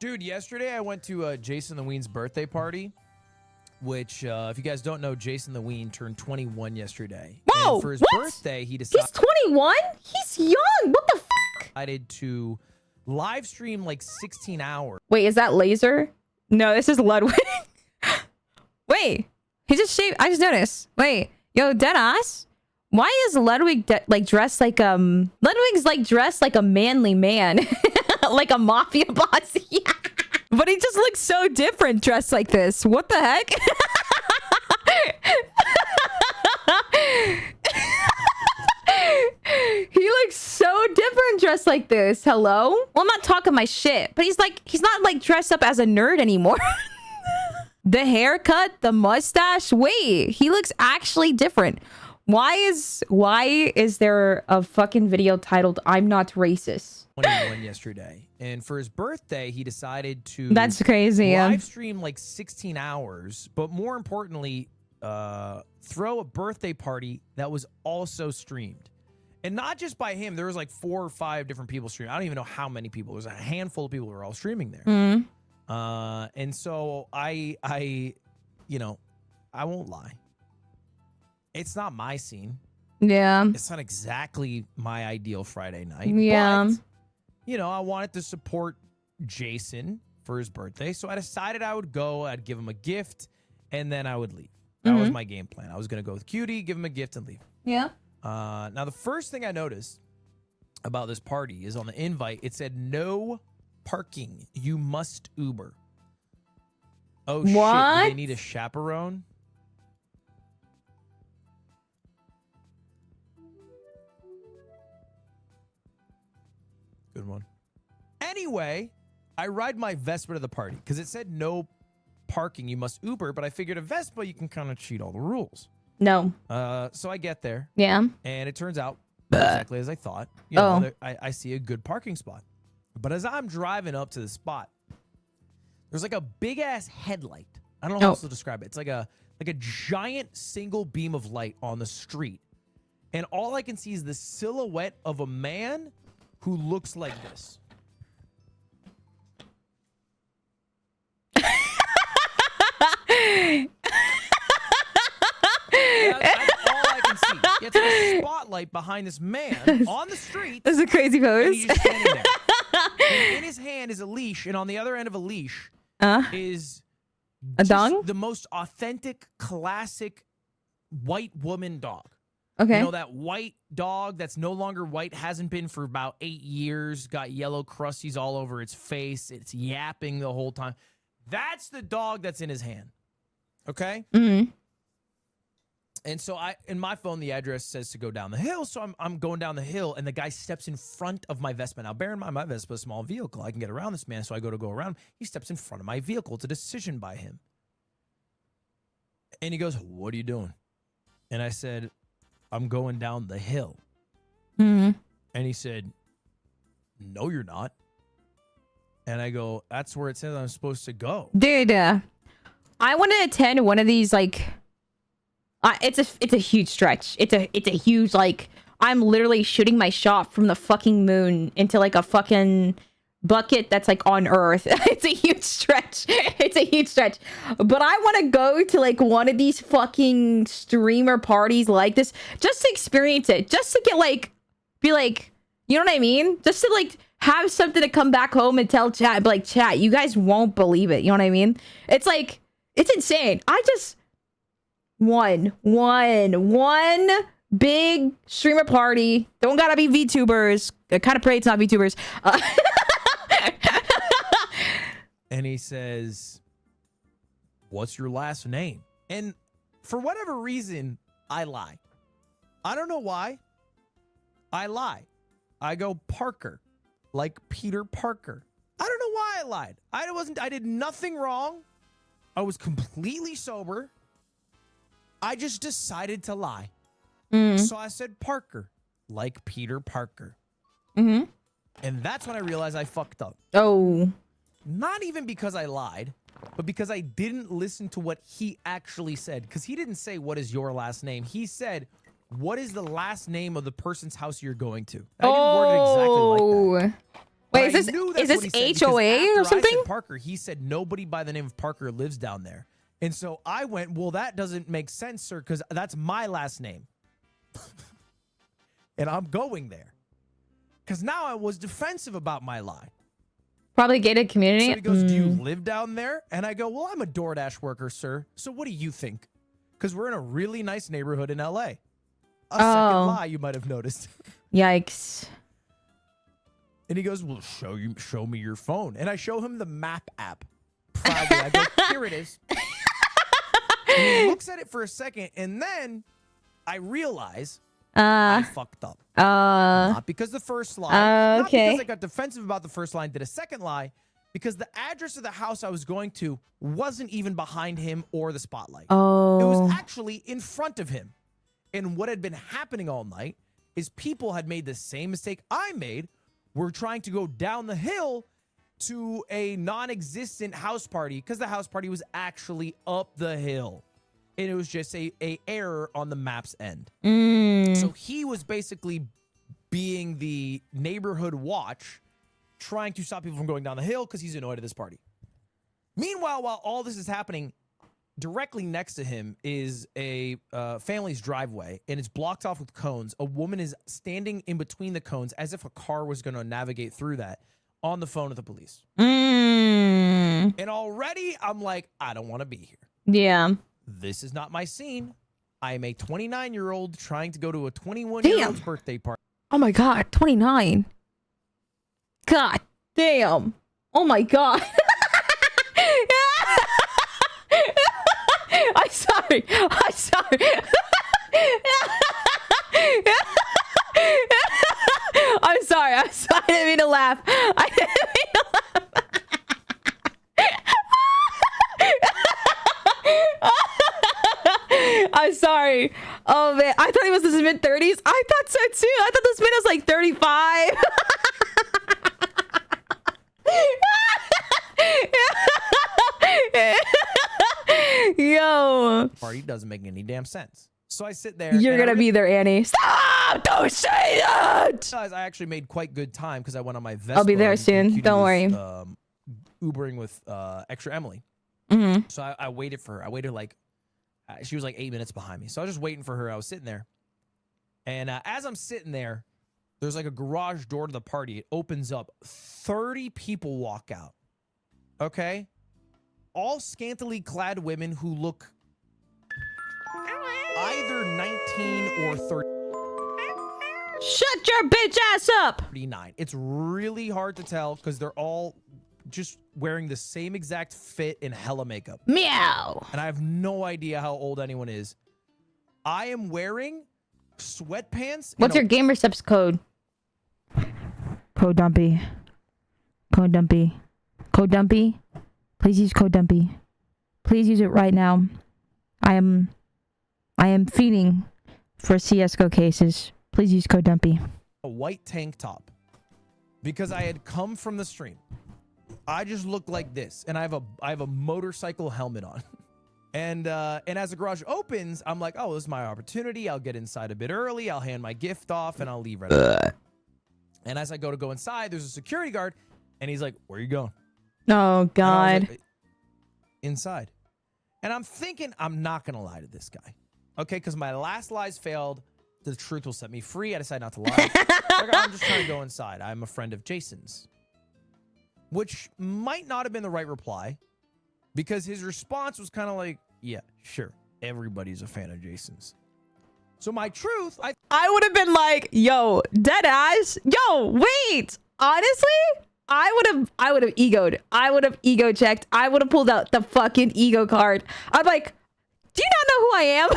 Dude, yesterday I went to Jason the Ween's birthday party, which, if you guys don't know, Jason the Ween turned 21 yesterday. Whoa! And for his birthday, he He's decided 21? He's young. What the fuck? to live stream like 16 hours. Wait, is that Laser? No, this is Ludwig. Wait, he just shaved. I just noticed. Wait, yo, deadass. Why is Ludwig dressed like Ludwig's like dressed like a manly man, like a mafia boss? Yeah. But he just looks so different dressed like this. What the heck? He looks so different dressed like this. Hello? Well, I'm not talking my shit, but he's not like dressed up as a nerd anymore. The haircut, the mustache. Wait, he looks actually different. Why is there a fucking video titled "I'm not racist"? 21 yesterday, and for his birthday, he decided to. That's crazy. Live stream like 16 hours, but more importantly, throw a birthday party that was also streamed, and not just by him. There was like 4 or 5 different people streaming. I don't even know how many people. There was a handful of people who were all streaming there. And so I won't lie. It's not my scene. Yeah. It's not exactly my ideal Friday night. Yeah. But, I wanted to support Jason for his birthday. So I decided I would go, I'd give him a gift, and then I would leave. That was my game plan. I was going to go with Cutie, give him a gift, and leave. Yeah. Now, the first thing I noticed about this party is on the invite, it said no parking. You must Uber. Oh, shit. Do they need a chaperone? Good one. Anyway, I ride my Vespa to the party because it said no parking. You must Uber, but I figured a Vespa, you can kind of cheat all the rules. No. So I get there. Yeah. And it turns out exactly as I thought. I see a good parking spot. But as I'm driving up to the spot, there's like a big ass headlight. I don't know how else to describe it. It's like a giant single beam of light on the street. And all I can see is the silhouette of a man who looks like this. That's all I can see. It's like a spotlight behind this man on the street. That's a crazy pose. And he's just standing there. And in his hand is a leash, and on the other end of a leash is a dog? The most authentic, classic white woman dog. Okay. You know, that white dog that's no longer white, hasn't been for about 8 years, got yellow crusties all over its face. It's yapping the whole time. That's the dog that's in his hand. Okay? Mm-hmm. And so in my phone, the address says to go down the hill. So I'm going down the hill, and the guy steps in front of my Vespa. Now, bear in mind, my Vespa is a small vehicle. I can get around this man, so I go around. He steps in front of my vehicle. It's a decision by him. And he goes, "What are you doing?" And I said, "I'm going down the hill." Mm-hmm. And he said, "No, you're not." And I go, "That's where it says I'm supposed to go." Dude, I want to attend one of these, like, it's a huge stretch. It's a huge, like, I'm literally shooting my shot from the fucking moon into like a fucking bucket that's like on Earth. It's a huge stretch. It's a huge stretch. But I want to go to like one of these fucking streamer parties like this just to experience it. Just to get like, be like, you know what I mean? Just to like have something to come back home and tell chat. Be like, chat, you guys won't believe it. You know what I mean? It's like, it's insane. I just one big streamer party. Don't gotta be VTubers. I kind of pray it's not VTubers. And he says, "What's your last name?" And for whatever reason, I lie. I don't know why. I lie. I go Parker, like Peter Parker. I don't know why I lied. I did nothing wrong. I was completely sober. I just decided to lie. So I said Parker, like Peter Parker. Mm-hmm. And that's when I realized I fucked up. Oh. Not even because I lied, but because I didn't listen to what he actually said. Because he didn't say, "What is your last name?" He said, "What is the last name of the person's house you're going to?" I didn't word it exactly like that. But Wait, I is knew this that's what he said, because HOA after or I something? said Parker, he said nobody by the name of Parker lives down there. And so I went, well, that doesn't make sense, sir, because that's my last name. And I'm going there. Because now I was defensive about my lie. Probably gated community. So he goes, do you live down there? And I go, well, I'm a DoorDash worker, sir. So what do you think? Because we're in a really nice neighborhood in LA. A second lie, you might have noticed. Yikes. And he goes, well, show me your phone. And I show him the map app. Proudly. I go, here it is. And he looks at it for a second, and then I realize I fucked up. Not because the first lie. Not because I got defensive about the first lie and did a second lie. Because the address of the house I was going to wasn't even behind him or the spotlight. Oh. It was actually in front of him. And what had been happening all night is people had made the same mistake I made. We're trying to go down the hill to a non-existent house party because the house party was actually up the hill. And it was just a error on the map's end. So he was basically being the neighborhood watch, trying to stop people from going down the hill because he's annoyed at this party. Meanwhile, while all this is happening, directly next to him is a family's driveway, and it's blocked off with cones. A woman is standing in between the cones as if a car was going to navigate through that on the phone with the police. And already I'm like, I don't want to be here. Yeah. This is not my scene. I am a 29-year-old trying to go to a 21-year-old's birthday party. Oh my God, 29. God damn. Oh my God. I'm sorry. I'm sorry. I'm sorry. I'm sorry. I didn't mean to laugh. I didn't mean to laugh. I'm sorry. Oh man, I thought he was in his mid-30s. I thought so too. I thought this man was like 35. Yo. Party doesn't make any damn sense. So I sit there. You're gonna be there, Annie. Stop! Don't say that! I actually made quite good time because I went on my Vespa. I'll be there and soon. Cutie Don't was, worry. Ubering with extra Emily. So I waited for her. I waited like, she was like 8 minutes behind me. So I was just waiting for her. I was sitting there. And as I'm sitting there, there's like a garage door to the party. It opens up. 30 people walk out. Okay? All scantily clad women who look either 19 or 30. Shut your bitch ass up! 39. It's really hard to tell because they're all just wearing the same exact fit and hella makeup. Meow. And I have no idea how old anyone is. I am wearing sweatpants. What's your gamer steps code? Code Dumpy. Code Dumpy. Code Dumpy. Please use code Dumpy. Please use it right now. I am feeding for CSGO cases. Please use code Dumpy. A white tank top because I had come from the stream. I just look like this, and I have a motorcycle helmet on. And as the garage opens, I'm like, oh, this is my opportunity. I'll get inside a bit early. I'll hand my gift off, and I'll leave right away. And as I go inside, there's a security guard, and he's like, where are you going? Oh, God. Like, inside. And I'm thinking I'm not going to lie to this guy. Okay, because my last lies failed. The truth will set me free. I decided not to lie. Like, I'm just trying to go inside. I'm a friend of Jason's. Which might not have been the right reply. Because his response was kind of like, yeah, sure. Everybody's a fan of Jason's. So my truth, I would have been like, yo, dead ass. Yo, wait. Honestly, I would have egoed. I would have ego checked. I would have pulled out the fucking ego card. I'm like, do you not know who I am?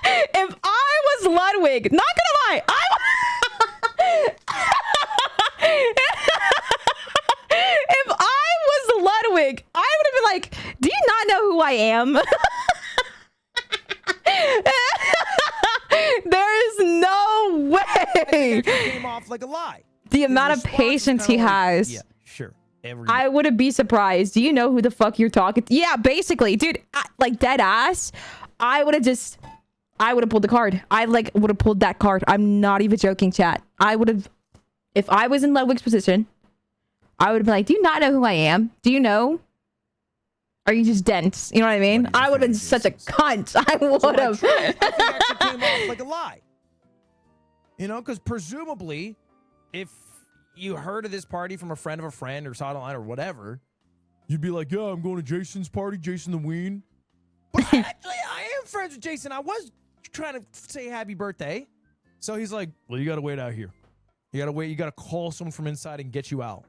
If I was Ludwig, not gonna lie, if I was Ludwig, I would have been like, do you not know who I am? There is no way. it came off like a lie. The amount of patience he has. Yeah, sure. I wouldn't be surprised. Do you know who the fuck you're talking to? Yeah, basically, dude, like dead ass. I would have pulled the card. I would have pulled that card. I'm not even joking, chat. I would have, if I was in Ludwig's position, I would be like, do you not know who I am? Do you know? Are you just dense? You know what I mean? I would have been such a cunt. I would have. So I think actually came off like a lie. You know, because presumably, if you heard of this party from a friend of a friend or saw it online or whatever, you'd be like, yeah, I'm going to Jason's party, Jason the Ween. But actually, I am friends with Jason. I was trying to say happy birthday. So he's like, well, you got to wait out here. You got to wait. You got to call someone from inside and get you out.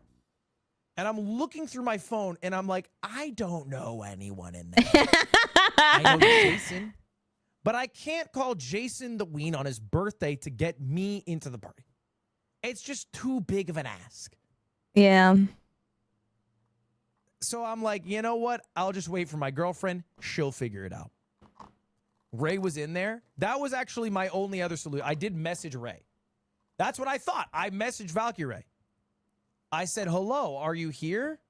And I'm looking through my phone, and I'm like, I don't know anyone in there. I know Jason, but I can't call Jason the Ween on his birthday to get me into the party. It's just too big of an ask. Yeah. So I'm like, you know what? I'll just wait for my girlfriend. She'll figure it out. Ray was in there. That was actually my only other solution. I did message Ray. That's what I thought. I messaged Valkyrie. I said, hello, are you here?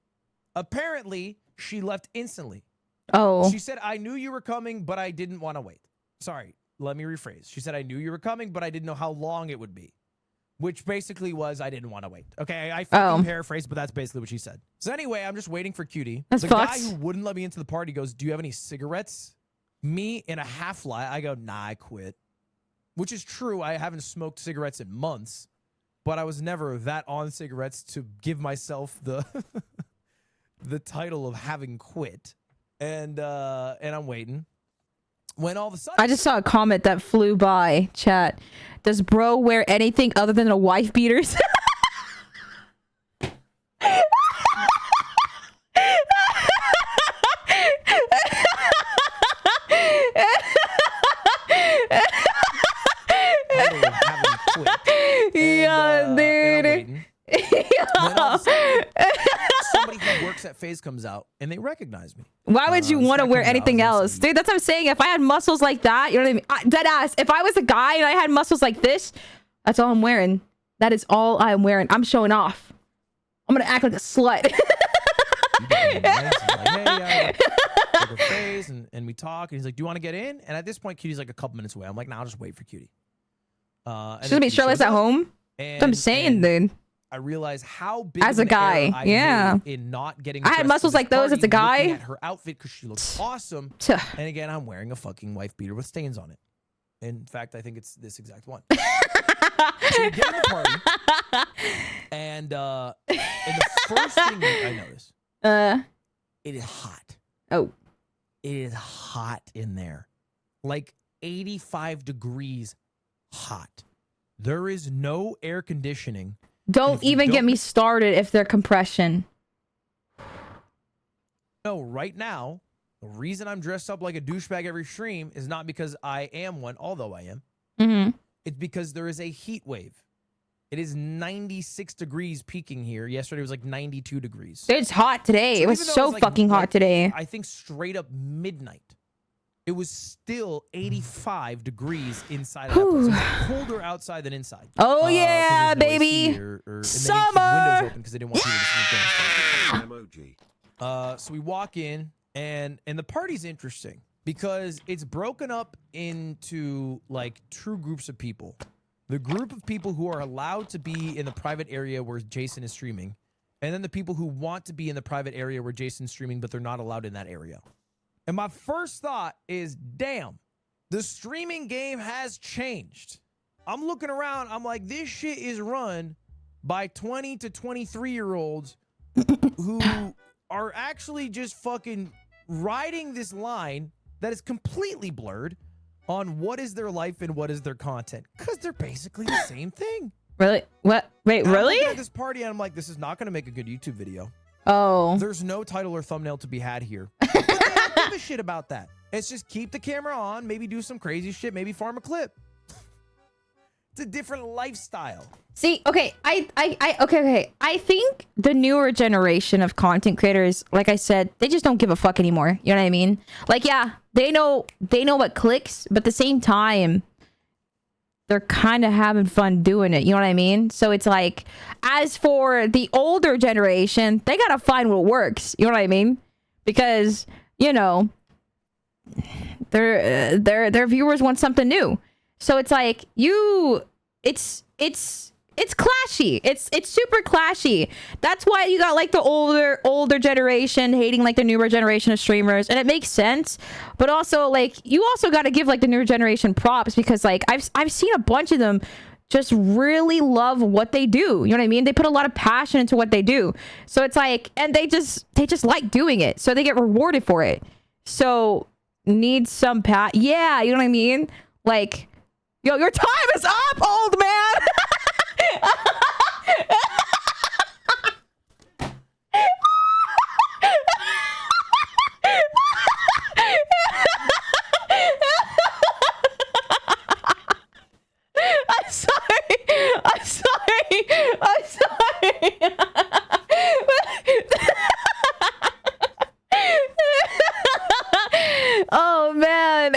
Apparently, she left instantly. Oh. She said, I knew you were coming, but I didn't want to wait. Sorry, let me rephrase. She said, I knew you were coming, but I didn't know how long it would be. Which basically was, I didn't want to wait. Okay, I fucking paraphrased, but that's basically what she said. So anyway, I'm just waiting for Cutie. That's the fucked. guy who wouldn't let me into the party goes, do you have any cigarettes? Me in a half lie, I go, nah, I quit. Which is true. I haven't smoked cigarettes in months, but I was never that on cigarettes to give myself the the title of having quit. And I'm waiting. When all of a sudden, I just saw a comment that flew by. Chat. Does bro wear anything other than a wife beaters? Yeah, dude. Somebody who works at FaZe comes out and they recognize me. Why would you want to wear anything else? Dude, that's what I'm saying. If I had muscles like that, you know what I mean? Dead ass. If I was a guy and I had muscles like this, that's all I'm wearing. That is all I'm wearing. I'm showing off. I'm going to act like a slut. FaZe and we talk and he's like, do you want to get in? And at this point, Cutie's like a couple minutes away. I'm like, nah, I'll just wait for Cutie. She's going to be shirtless at home? That's what I'm saying, dude. I realize how big as a guy, I in not getting. I had muscles like those as a guy. At her outfit because she looks awesome. And again, I'm wearing a fucking wife beater with stains on it. In fact, I think it's this exact one. So we get in the party, and the first thing I notice, it is hot. Oh, it is hot in there, like 85 degrees hot. There is no air conditioning. Don't even get me started if they're compression. No, right now, the reason I'm dressed up like a douchebag every stream is not because I am one, although I am. Mm-hmm. It's because there is a heat wave. It is 96 degrees peaking here. Yesterday was like 92 degrees. It's hot today. It was so fucking hot today. I think straight up midnight. It was still 85 degrees inside of that place. It was colder outside than inside. Oh, yeah, baby. Summer. Windows open because they didn't want people to sneak in. So we walk in, and the party's interesting because it's broken up into like two groups of people. The group of people who are allowed to be in the private area where Jason is streaming, and then the people who want to be in the private area where Jason's streaming, but they're not allowed in that area. And my first thought is, damn, the streaming game has changed. I'm looking around. I'm like, this shit is run by 20 to 23-year-olds who are actually just fucking riding this line that is completely blurred on what is their life and what is their content. Because they're basically the same thing. Really? What? Wait, really? I'm at this party and I'm like, this is not going to make a good YouTube video. Oh. There's no title or thumbnail to be had here. But they don't give a shit about that. It's just keep the camera on, maybe do some crazy shit, maybe farm a clip. It's a different lifestyle. See, okay, okay. I think the newer generation of content creators, like I said, they just don't give a fuck anymore. You know what I mean? Like, yeah, they know what clicks, but at the same time, they're kind of having fun doing it. You know what I mean? So it's like, as for the older generation, they gotta find what works. You know what I mean? Because, you know, their viewers want something new. So it's like, it's it's clashy. It's super clashy. That's why you got like the older generation hating like the newer generation of streamers, and it makes sense. But also like you also got to give like the newer generation props, because like I've seen a bunch of them just really love what they do. You know what I mean? They put a lot of passion into what they do. So it's like, and they just like doing it. So they get rewarded for it. So need some yeah, you know what I mean? Like, yo, your time is up, old man. I'm sorry. Oh man.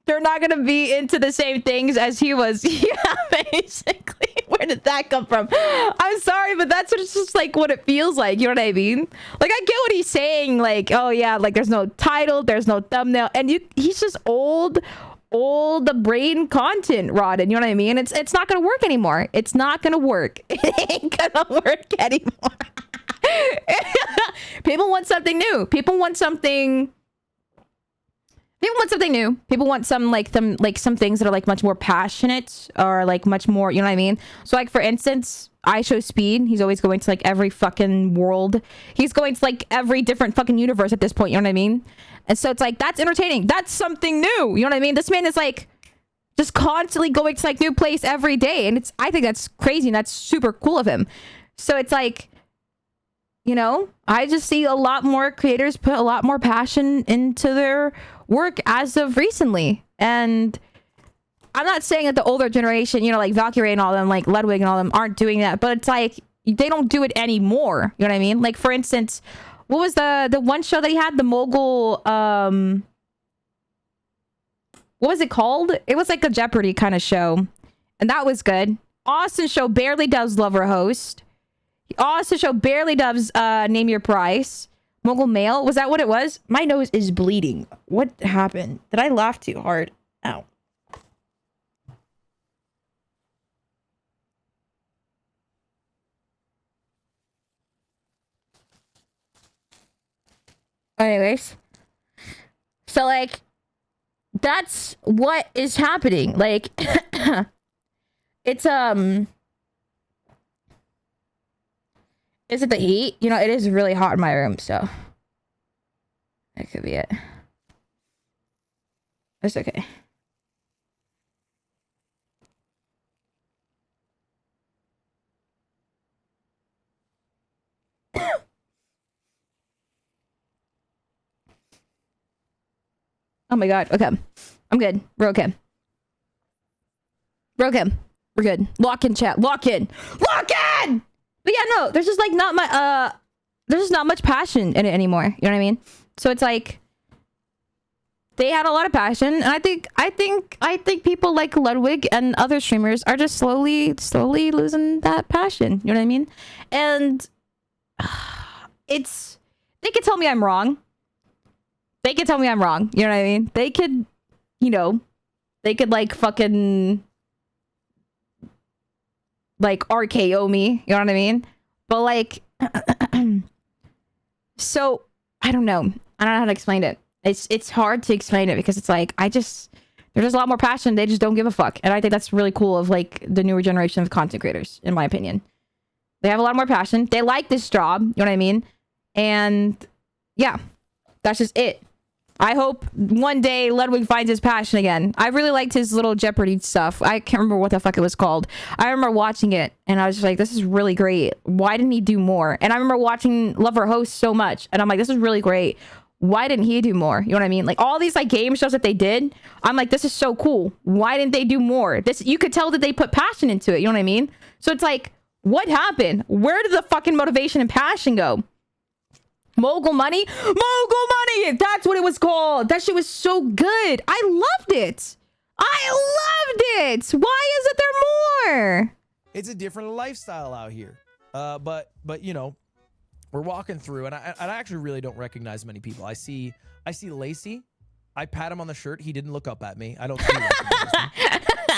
They're not gonna be into the same things as he was. Yeah, basically. Where did that come from? I'm sorry, but that's just like what it feels like. You know what I mean? Like, I get what he's saying. Like, oh yeah, like there's no title, there's no thumbnail, and he's just old the brain content rotten. You know what I mean? It's not gonna work anymore. It's not gonna work. It ain't gonna work anymore. People want something new. People want something new. People want some things that are like much more passionate, or like much more, you know what I mean? So like, for instance, I show Speed. He's always going to like every fucking world. He's going to like every different fucking universe at this point, you know what I mean? And so it's like, that's entertaining. That's something new. You know what I mean? This man is like just constantly going to like new place every day. And I think that's crazy, and that's super cool of him. So it's like, you know, I just see a lot more creators put a lot more passion into their work as of recently. And I'm not saying that the older generation, you know, like Valkyrie and all them, like Ludwig and all them, aren't doing that, but it's like they don't do it anymore. You know what I mean? Like, for instance, what was the one show that he had, the mogul, what was it called? It was like a Jeopardy kind of show, and that was good. Austin show barely does Lover Host. Austin show barely does Name Your Price. Mogul Mail, was that what it was? My nose is bleeding. What happened? Did I laugh too hard? Ow. Anyways, so like, that's what is happening. Like, it's is it the heat? You know, it is really hot in my room, so that could be it. It's okay. Oh my god. Okay. I'm good. We're okay. We're okay. We're good. Lock in, chat. Lock in. Lock in! But yeah, no, there's just like not my there's just not much passion in it anymore. You know what I mean? So it's like they had a lot of passion, and I think people like Ludwig and other streamers are just slowly losing that passion. You know what I mean? And they could tell me I'm wrong. They could tell me I'm wrong. You know what I mean? They could, you know, they could like fucking like RKO me. You know what I mean? But like, so I don't know. I don't know how to explain it. It's hard to explain it, because it's like, there's just a lot more passion. They just don't give a fuck. And I think that's really cool of like the newer generation of content creators, in my opinion. They have a lot more passion. They like this job. You know what I mean? And yeah, that's just it. I hope one day Ludwig finds his passion again. I really liked his little Jeopardy stuff. I can't remember what the fuck it was called. I remember watching it, and I was just like, this is really great. Why didn't he do more? And I remember watching Lover Host so much, and I'm like, this is really great. Why didn't he do more? You know what I mean? Like, all these like game shows that they did, I'm like, this is so cool. Why didn't they do more? This, you could tell that they put passion into it. You know what I mean? So it's like, what happened? Where did the fucking motivation and passion go? Mogul Money? Mogul Money! That's what it was called. That shit was so good. I loved it. Why isn't there more? It's a different lifestyle out here. But you know, we're walking through, and I actually really don't recognize many people. I see Lacey. I pat him on the shirt. He didn't look up at me. I don't see him.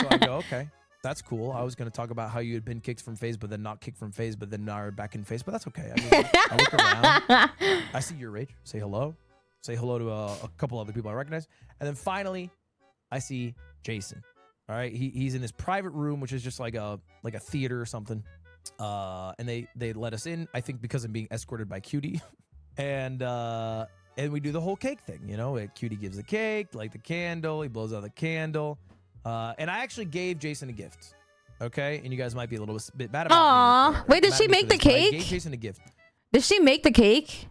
So I go, okay. That's cool. I was going to talk about how you had been kicked from FaZe, but then not kicked from FaZe, but then now are back in FaZe. But that's okay. I mean, I look around. I see your rage. Say hello. Say hello to a couple other people I recognize. And then finally, I see Jason. All right. He's in his private room, which is just like a theater or something. And they let us in, I think, because I'm being escorted by Cutie. And we do the whole cake thing, you know. Cutie gives the cake, light the candle. He blows out the candle. And I actually gave Jason a gift, okay? And you guys might be a little bit mad about me. Wait, did she make the cake? I gave Jason a gift. Did she make the cake?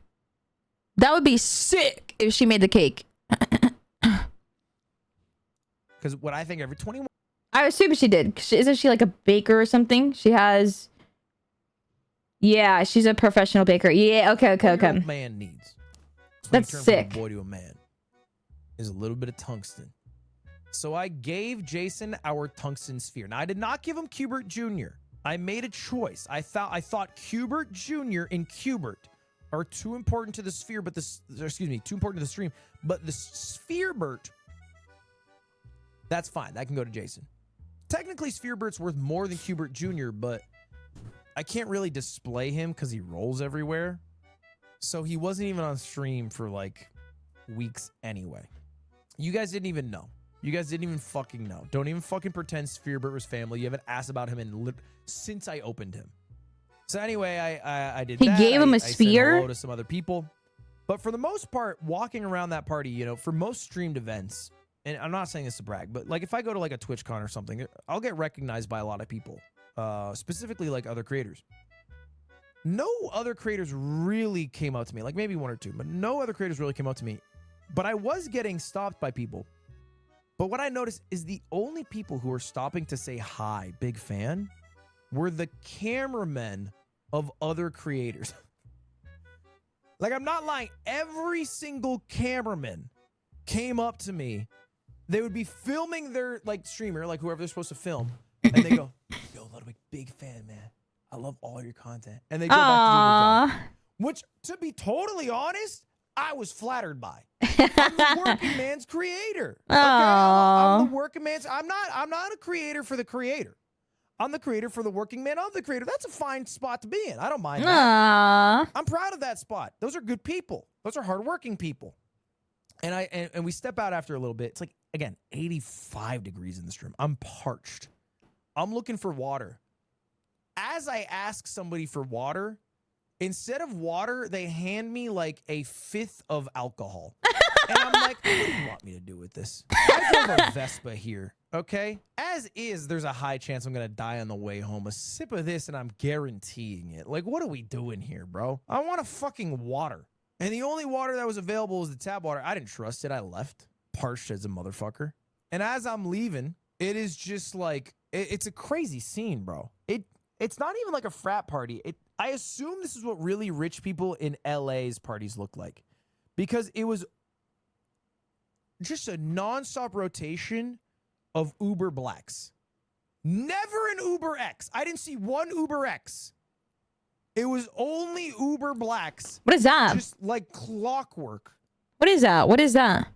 That would be sick if she made the cake. Because what I think every 21... I assume she did. Isn't she like a baker or something? She has... Yeah, she's a professional baker. Yeah, okay. Man needs. That's sick. From a boy to a man is a little bit of tungsten. So I gave Jason our tungsten sphere. Now I did not give him Cubert Jr. I made a choice. I thought Cubert Jr. and Cubert are too important to the sphere, but too important to the stream. But the Spherebert, that's fine. That can go to Jason. Technically, Spherebert's worth more than Cubert Jr., but I can't really display him because he rolls everywhere. So he wasn't even on stream for like weeks anyway. You guys didn't even know. You guys didn't even fucking know. Don't even fucking pretend Spherebert was family. You haven't asked about him since I opened him. So anyway, I did that. He gave him a sphere? I said hello to some other people. But for the most part, walking around that party, you know, for most streamed events, and I'm not saying this to brag, but like if I go to like a TwitchCon or something, I'll get recognized by a lot of people, specifically like other creators. No other creators really came out to me, like maybe one or two, but no other creators really came out to me. But I was getting stopped by people. But what I noticed is the only people who were stopping to say hi, big fan, were the cameramen of other creators. Like, I'm not lying. Every single cameraman came up to me. They would be filming their, like, streamer, like whoever they're supposed to film. And they go, yo, Ludwig, big fan, man. I love all your content. And they go back to do their job. Which, to be totally honest, I was flattered by. I'm the working man's creator. Okay? I'm the working man's. I'm not a creator for the creator. I'm the creator for the working man of the creator. That's a fine spot to be in. I don't mind that. I'm proud of that spot. Those are good people. Those are hardworking people. And we step out after a little bit. It's like, again, 85 degrees in this room. I'm parched. I'm looking for water. As I ask somebody for water, instead of water, they hand me like a fifth of alcohol. And I'm like, what do you want me to do with this? I drove a Vespa here, okay? As is, there's a high chance I'm going to die on the way home. A sip of this and I'm guaranteeing it. Like, what are we doing here, bro? I want a fucking water. And the only water that was available was the tap water. I didn't trust it. I left. Parched as a motherfucker. And as I'm leaving, it is just like, it's a crazy scene, bro. It's not even like a frat party. I assume this is what really rich people in LA's parties look like. Because it was just a nonstop rotation of Uber Blacks. Never an Uber X. I didn't see one Uber X. It was only Uber Blacks. What is that? Just like clockwork. What is that? What is that?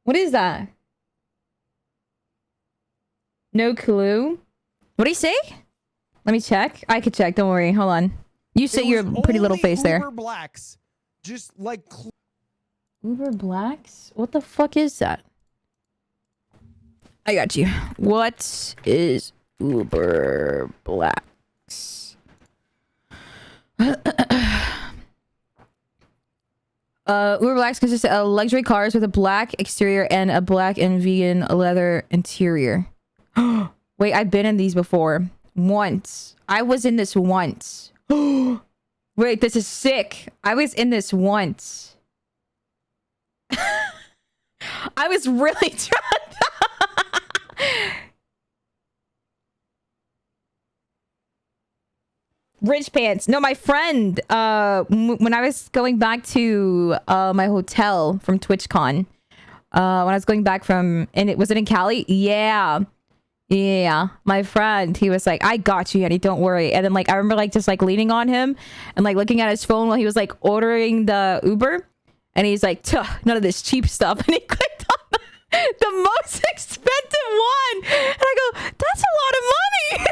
What is that? No clue. What do you say? Let me check. I could check. Don't worry. Hold on. You say your pretty little face there. Uber Blacks. Just like... Uber Blacks? What the fuck is that? I got you. What is Uber Blacks? Uber Blacks consists of luxury cars with a black exterior and a black and vegan leather interior. Wait, I've been in these before. Once. I was in this once. Wait, this is sick. I was in this once. I was really drunk. Rich pants. No, my friend, when I was going back to my hotel from TwitchCon, when I was going back from, and was it in Cali? Yeah. Yeah, my friend, he was like, I got you, Annie, don't worry. And then like I remember like just like leaning on him and like looking at his phone while he was like ordering the Uber, and he's like, none of this cheap stuff. And he clicked on the most expensive one. And I go, that's a lot of money.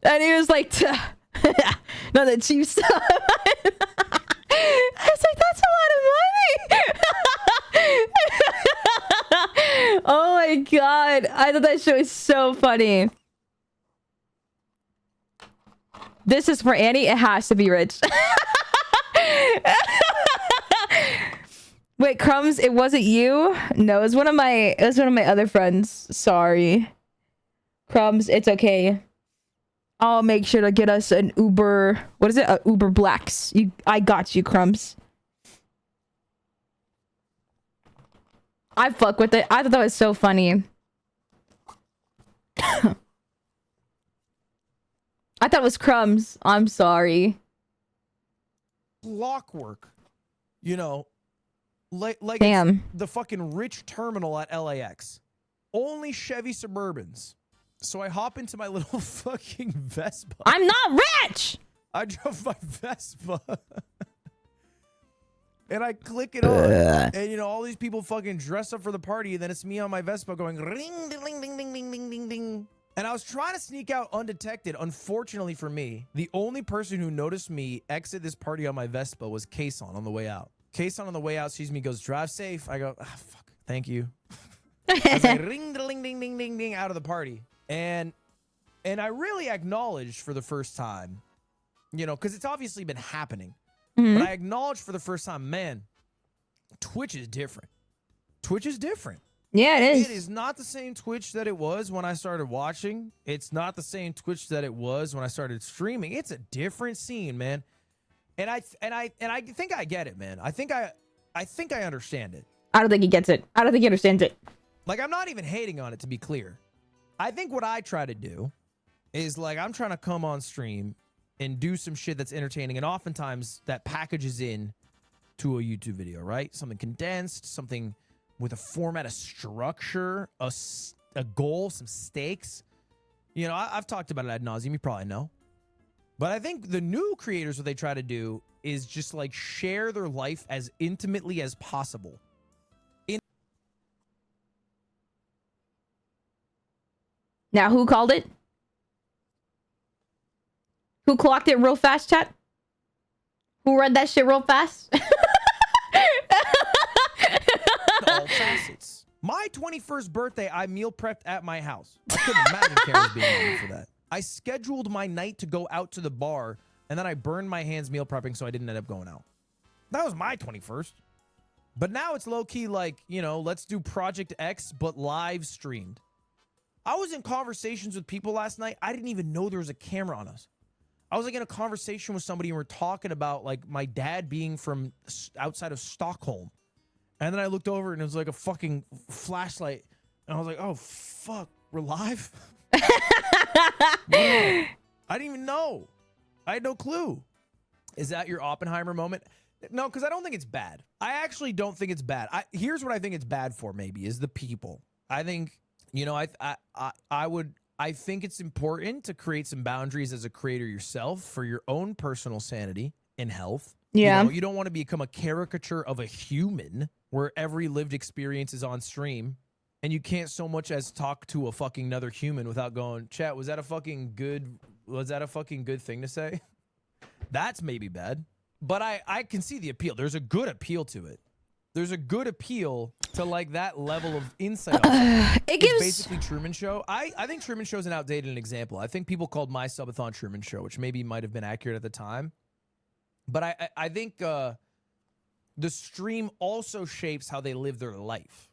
And he was like, no, the cheap stuff. I was like, that's a lot of money. Oh my god. I thought that shit was so funny. This is for Annie. It has to be rich. Wait, Crumbs, it wasn't you? No, it was one of my other friends. Sorry. Crumbs, it's okay. I'll make sure to get us an Uber. What is it? Uber Blacks. I got you, Crumbs. I fuck with it. I thought that was so funny. I thought it was Crumbs. I'm sorry. Clockwork. You know, like Damn. the fucking rich terminal at LAX. Only Chevy Suburbans. So I hop into my little fucking Vespa. I'm not rich! I drove my Vespa. And I click it on. And, you know, all these people fucking dress up for the party. And then it's me on my Vespa going ring, ding, ding, ding, ding, ding, ding, ding. And I was trying to sneak out undetected. Unfortunately for me, the only person who noticed me exit this party on my Vespa was Kason on the way out. Kason on the way out sees me, goes, drive safe. I go, fuck, thank you. I was like, ring, ding, ding, ding, ding, ding, out of the party. And I really acknowledged for the first time, you know, because it's obviously been happening. Mm-hmm. But I acknowledged for the first time, man, Twitch is different. Twitch is different. Yeah, it is. It is not the same Twitch that it was when I started watching. It's not the same Twitch that it was when I started streaming. It's a different scene, man. And I think I get it, man. I think I understand it. I don't think he gets it. I don't think he understands it. Like, I'm not even hating on it, to be clear. I think what I try to do is, like, I'm trying to come on stream and do some shit that's entertaining, and oftentimes that packages in to a YouTube video, right? Something condensed, something with a format, a structure, a goal, some stakes. You know, I've talked about it ad nauseum. You probably know. But I think the new creators, what they try to do is just, like, share their life as intimately as possible. Now, who called it? Who clocked it real fast, chat? Who read that shit real fast? All facets. My 21st birthday, I meal prepped at my house. I couldn't imagine Kara's being on me for that. I scheduled my night to go out to the bar, and then I burned my hands meal prepping, so I didn't end up going out. That was my 21st. But now it's low-key like, you know, let's do Project X, but live streamed. I was in conversations with people last night. I didn't even know there was a camera on us. I was like in a conversation with somebody and we're talking about like my dad being from outside of Stockholm. And then I looked over and it was like a fucking flashlight. And I was like, oh, fuck, we're live? I didn't even know. I had no clue. Is that your Oppenheimer moment? No, because I don't think it's bad. I actually don't think it's bad. Here's what I think it's bad for maybe is the people. I think... You know, I think it's important to create some boundaries as a creator yourself for your own personal sanity and health. Yeah. You don't want to become a caricature of a human where every lived experience is on stream and you can't so much as talk to a fucking another human without going, chat, was that a fucking good thing to say? That's maybe bad. But I can see the appeal. There's a good appeal to it. There's a good appeal to like that level of insight. It gives basically Truman Show. I think Truman Show is an outdated example. I think people called my subathon Truman Show, which maybe might have been accurate at the time. But I think the stream also shapes how they live their life.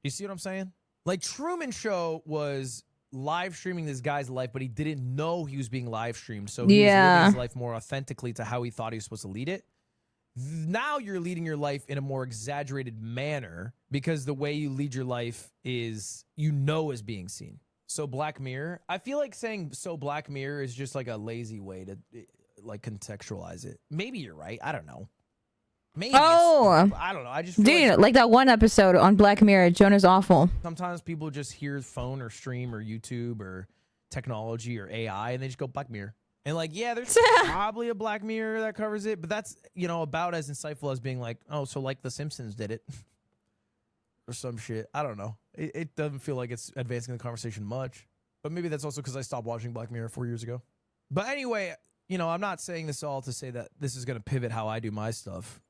You see what I'm saying? Like Truman Show was live streaming this guy's life, but he didn't know he was being live streamed. So he was living his life more authentically to how he thought he was supposed to lead it. Now you're leading your life in a more exaggerated manner because the way you lead your life is, you know, is being seen. So Black Mirror, I feel like saying so Black Mirror is just like a lazy way to like contextualize it. Maybe you're right. I don't know. Maybe I don't know. I just feel like that one episode on Black Mirror, Jonah's awful. Sometimes people just hear phone or stream or YouTube or technology or AI, and they just go Black Mirror. And like, yeah, there's probably a Black Mirror that covers it, but that's, you know, about as insightful as being like, oh, so like The Simpsons did it. Or some shit. I don't know. It doesn't feel like it's advancing the conversation much. But maybe that's also because I stopped watching Black Mirror 4 years ago. But anyway, you know, I'm not saying this all to say that this is going to pivot how I do my stuff.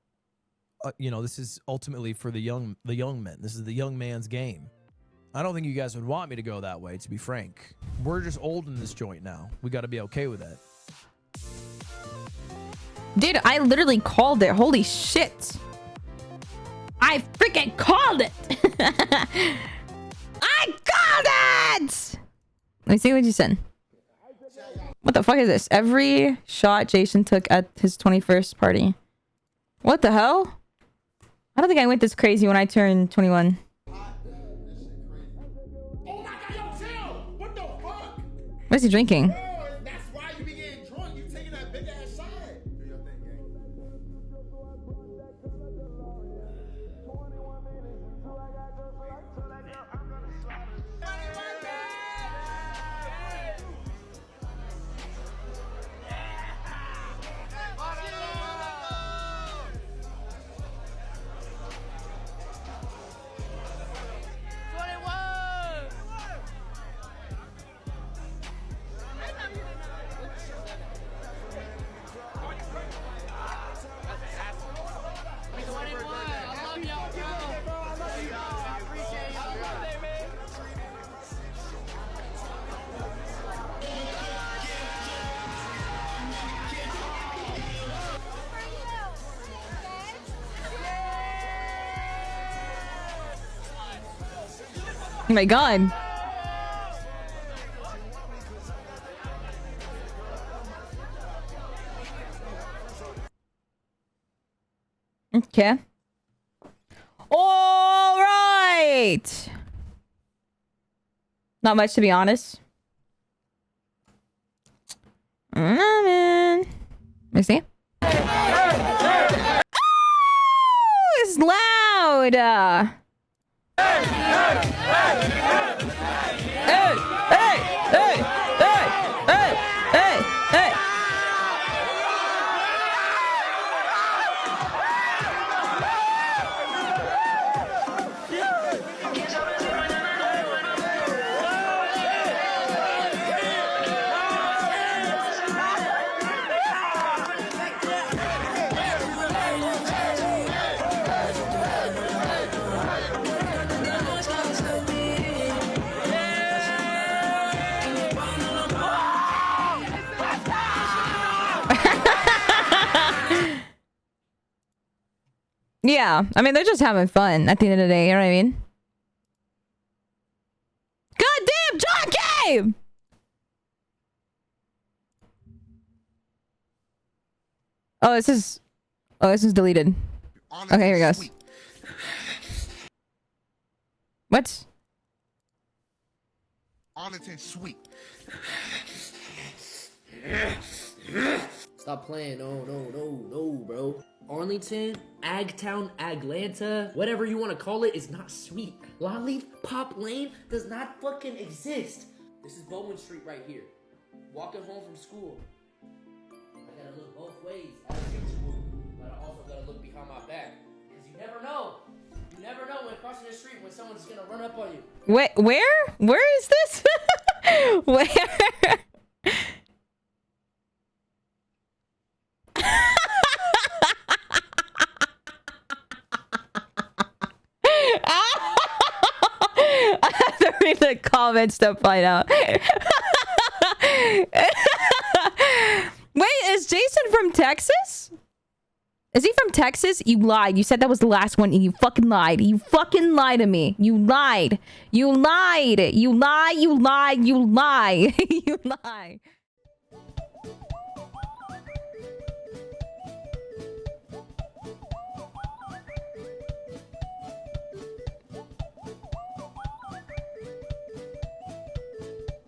You know, this is ultimately for the young men. This is the young man's game. I don't think you guys would want me to go that way, to be frank. We're just old in this joint now. We got to be okay with that. Dude, I literally called it. Holy shit. I freaking called it. I called it. Let me see what you said. What the fuck is this? Every shot Jason took at his 21st party. What the hell? I don't think I went this crazy when I turned 21. What is he drinking? That's why you be getting drunk. You taking that big ass shot. Do your thing, gang. Oh my god. Okay. All right. Not much, to be honest. Man. Let me see. Oh, it's loud. Yeah, I mean, they're just having fun at the end of the day, you know what I mean? Goddamn, John K! Oh, this is deleted. Okay, here it goes. What? Arlington sweet. Stop playing. No, bro. Arlington, Agtown, Aglanta, whatever you want to call it, is not sweet. Lollipop Lane does not fucking exist. This is Bowman Street right here. Walking home from school. I gotta look both ways as usual, but I also gotta look behind my back. Because you never know. You never know when crossing the street when someone's gonna run up on you. Wait, where? Where is this? Where? I have to read the comments to find out. Wait, is Jason from Texas? Is he from Texas? You lied. You said that was the last one and you fucking lied. You fucking lied to me. You lied. You lied. You lie. You lie. You lie. You lie.